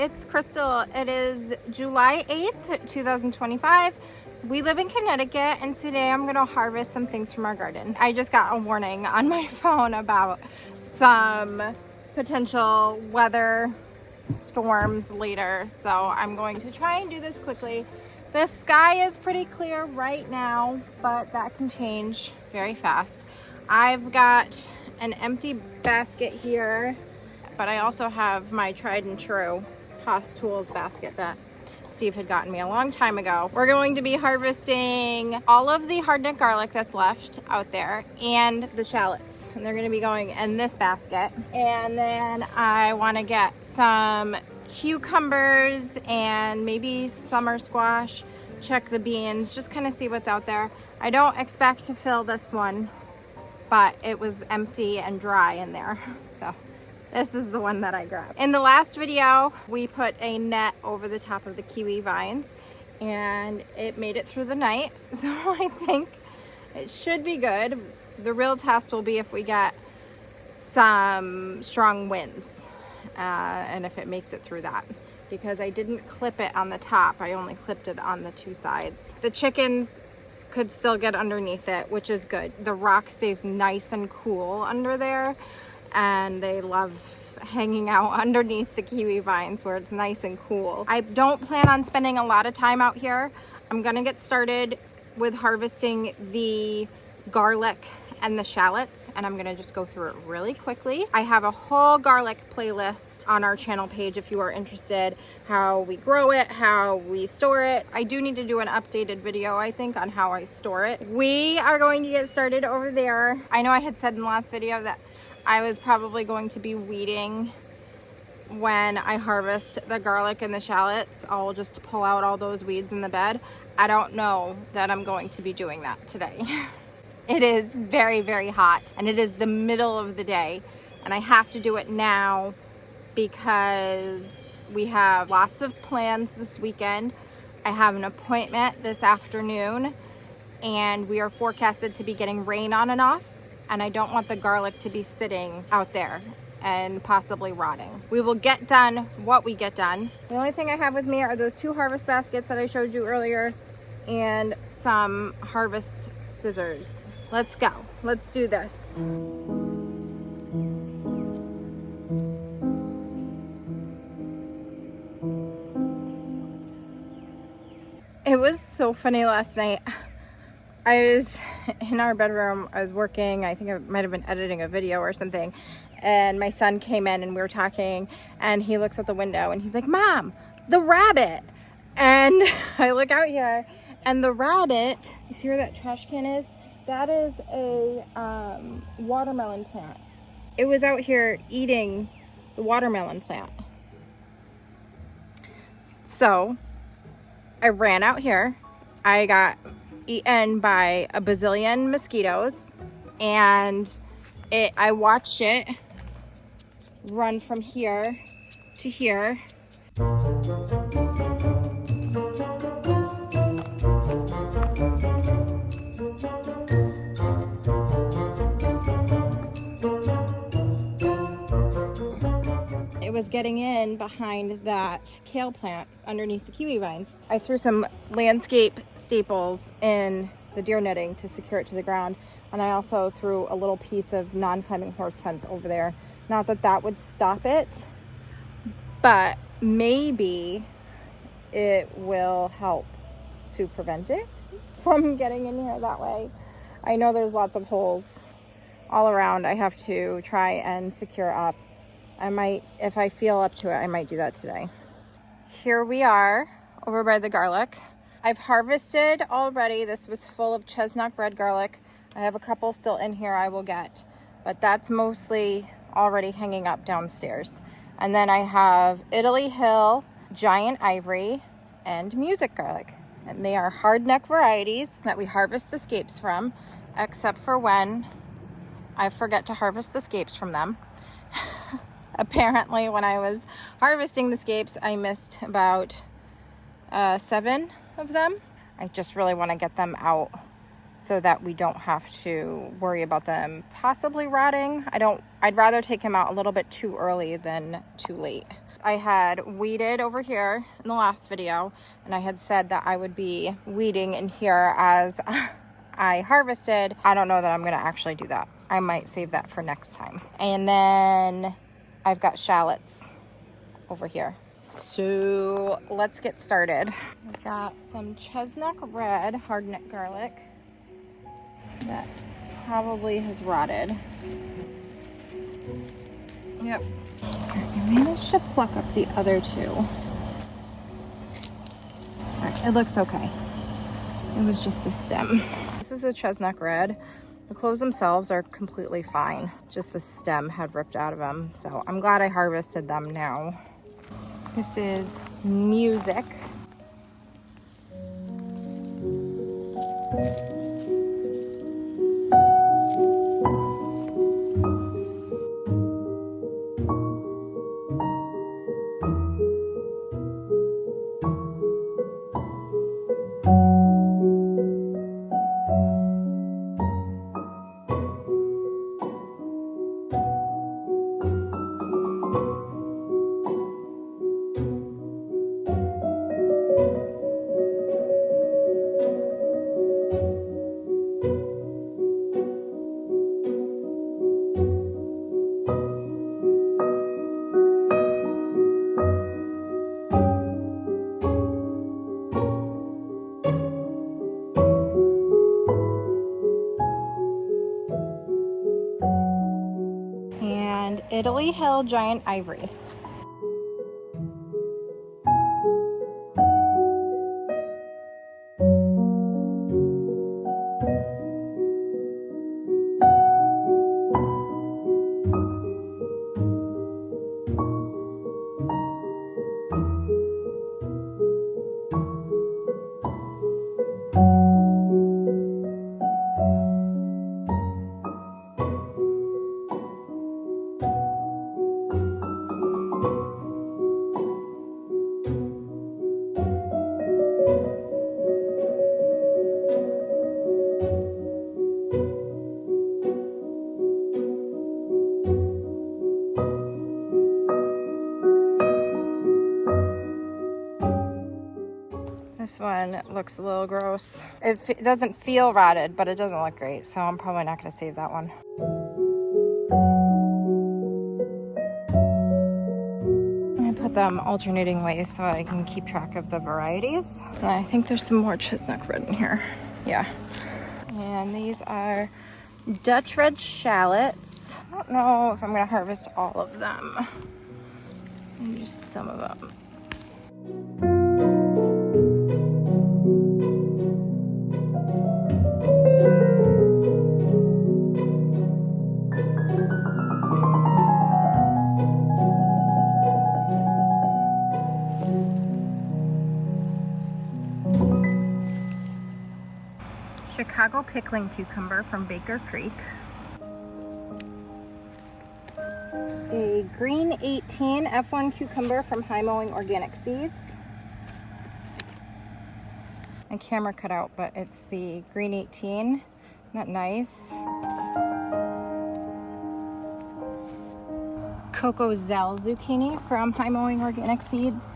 it's Crystal. It is July 8th, 2025. We live in Connecticut, and today I'm gonna harvest some things from our garden. I just got a warning on my phone about some potential weather storms later, so I'm going to try and do this quickly. The sky is pretty clear right now, but that can change very fast. I've got an empty basket here, but I also have my tried and true Haas Tools basket that Steve had gotten me a long time ago. We're going to be harvesting all of the hardneck garlic that's left out there and the shallots, and they're going to be going in this basket. And then I want to get some cucumbers and maybe summer squash, check the beans, just kind of see what's out there. I don't expect to fill this one, but it was empty and dry in there, so this is the one that I grabbed. In the last video, we put a net over the top of the kiwi vines and it made it through the night. So I think it should be good. The real test will be if we get some strong winds and if it makes it through that, because I didn't clip it on the top. I only clipped it on the two sides. The chickens could still get underneath it, which is good. The rock stays nice and cool under there, and they love hanging out underneath the kiwi vines where it's nice and cool. I don't plan on spending a lot of time out here. I'm gonna get started with harvesting the garlic and the shallots, and I'm gonna just go through it really quickly. I have a whole garlic playlist on our channel page if you are interested, how we grow it, how we store it. I do need to do an updated video, I think, on how I store it. We are going to get started over there. I know I had said in the last video that I was probably going to be weeding when I harvest the garlic and the shallots. I'll just pull out all those weeds in the bed. I don't know that I'm going to be doing that today. It is very, very hot, and it is the middle of the day, and I have to do it now because we have lots of plans this weekend. I have an appointment this afternoon, and we are forecasted to be getting rain on and off, and I don't want the garlic to be sitting out there and possibly rotting. We will get done what we get done. The only thing I have with me are those two harvest baskets that I showed you earlier and some harvest scissors. Let's go. Let's do this. It was so funny last night. I was in our bedroom, I was working, I think I might have been editing a video or something, and my son came in and we were talking, and he looks out the window and he's like, "Mom, the rabbit!" And I look out here, and the rabbit, you see where that trash can is? That is a watermelon plant. It was out here eating the watermelon plant. So I ran out here. I got eaten by a bazillion mosquitoes, and I watched it run from here to here. It was getting in behind that kale plant underneath the kiwi vines. I threw some landscape staples in the deer netting to secure it to the ground, and I also threw a little piece of non-climbing horse fence over there. Not that that would stop it, but maybe it will help to prevent it from getting in here that way. I know there's lots of holes all around. I have to try and secure up. I might, if I feel up to it, I might do that today. Here we are over by the garlic. I've harvested already. This was full of Chesnok red garlic. I have a couple still in here I will get, but that's mostly already hanging up downstairs. And then I have Italy Hill, Giant Ivory, and Music garlic. And they are hardneck varieties that we harvest the scapes from, except for when I forget to harvest the scapes from them. Apparently when I was harvesting the scapes, I missed about 7 of them. I just really want to get them out so that we don't have to worry about them possibly rotting. I'd rather take them out a little bit too early than too late. I had weeded over here in the last video, and I had said that I would be weeding in here as I harvested. I don't know that I'm gonna actually do that. I might save that for next time. And then I've got shallots over here. So let's get started. I've got some Chesnok red hardneck garlic that probably has rotted. Yep. I managed to pluck up the other two. It looks okay. It was just the stem. This is the Chesnok red. The cloves themselves are completely fine. Just the stem had ripped out of them. So I'm glad I harvested them now. This is Music. And Italy Hill Giant Ivory. This one looks a little gross. It doesn't feel rotted, but it doesn't look great, so I'm probably not going to save that one. I'm going to put them alternating ways so I can keep track of the varieties. And I think there's some more Chesnok red in here. Yeah. And these are Dutch red shallots. I don't know if I'm going to harvest all of them. Maybe just some of them. Chicago pickling cucumber from Baker Creek. A green 18 F1 cucumber from Mowing Organic Seeds. My camera cut out, but it's the green 18. Isn't that nice? Cocozelle zucchini from Mowing Organic Seeds.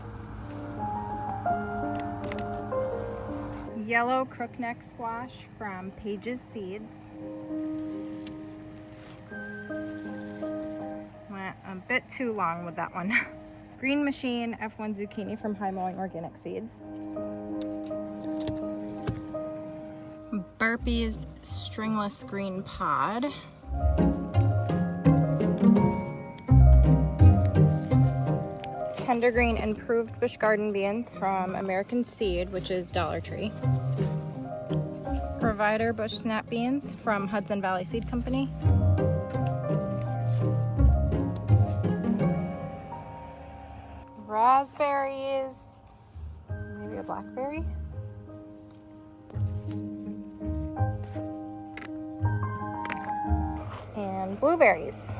Yellow crookneck squash from Page's Seeds. Went a bit too long with that one. Green Machine F1 zucchini from Mowing Organic Seeds. Burpee's Stringless green pod. Tendergreen improved bush garden beans from American Seed, which is Dollar Tree. Provider bush snap beans from Hudson Valley Seed Company. Raspberries, maybe a blackberry. And blueberries.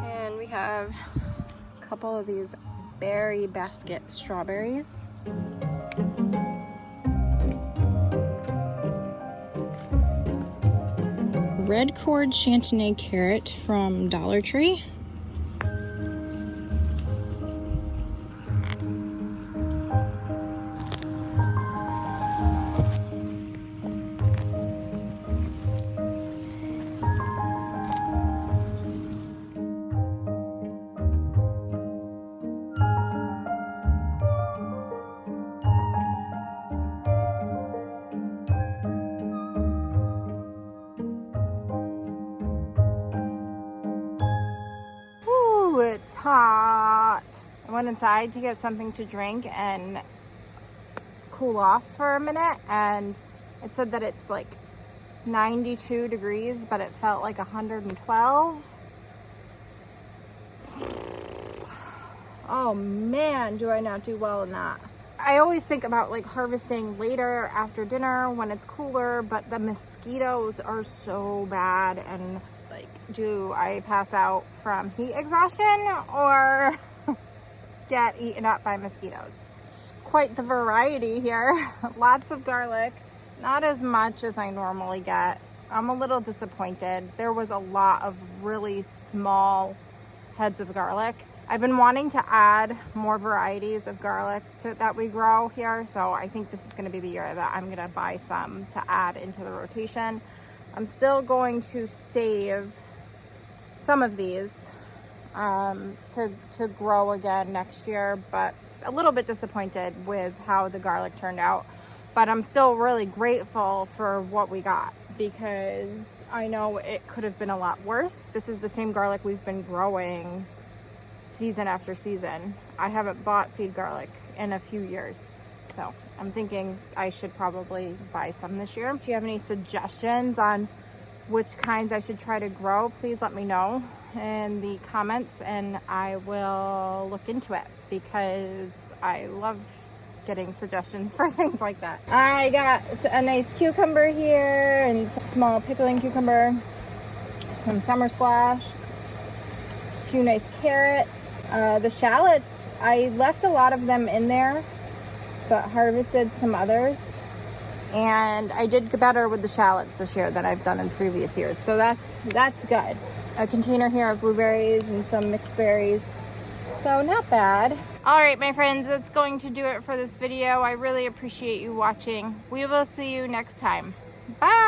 And we have a couple of these berry basket strawberries. red cord Chantenay carrot from Dollar Tree. It's hot. I went inside to get something to drink and cool off for a minute, and it said that it's like 92 degrees, but it felt like 112. Oh man, do I not do well in that. I always think about like harvesting later after dinner when it's cooler, but the mosquitoes are so bad, and like, do I pass out from heat exhaustion or get eaten up by mosquitoes? Quite the variety here. Lots of garlic, not as much as I normally get. I'm a little disappointed. There was a lot of really small heads of garlic. I've been wanting to add more varieties of garlic that we grow here, so I think this is going to be the year that I'm going to buy some to add into the rotation. I'm still going to save some of these to grow again next year, but a little bit disappointed with how the garlic turned out. But I'm still really grateful for what we got, because I know it could have been a lot worse. This is the same garlic we've been growing season after season. I haven't bought seed garlic in a few years, so I'm thinking I should probably buy some this year. If you have any suggestions on which kinds I should try to grow, please let me know in the comments and I will look into it, because I love getting suggestions for things like that. I got a nice cucumber here and some small pickling cucumber, some summer squash, a few nice carrots. The shallots, I left a lot of them in there, but harvested some others. And I did better with the shallots this year than I've done in previous years. So that's good. A container here of blueberries and some mixed berries. So not bad. All right, my friends, that's going to do it for this video. I really appreciate you watching. We will see you next time. Bye.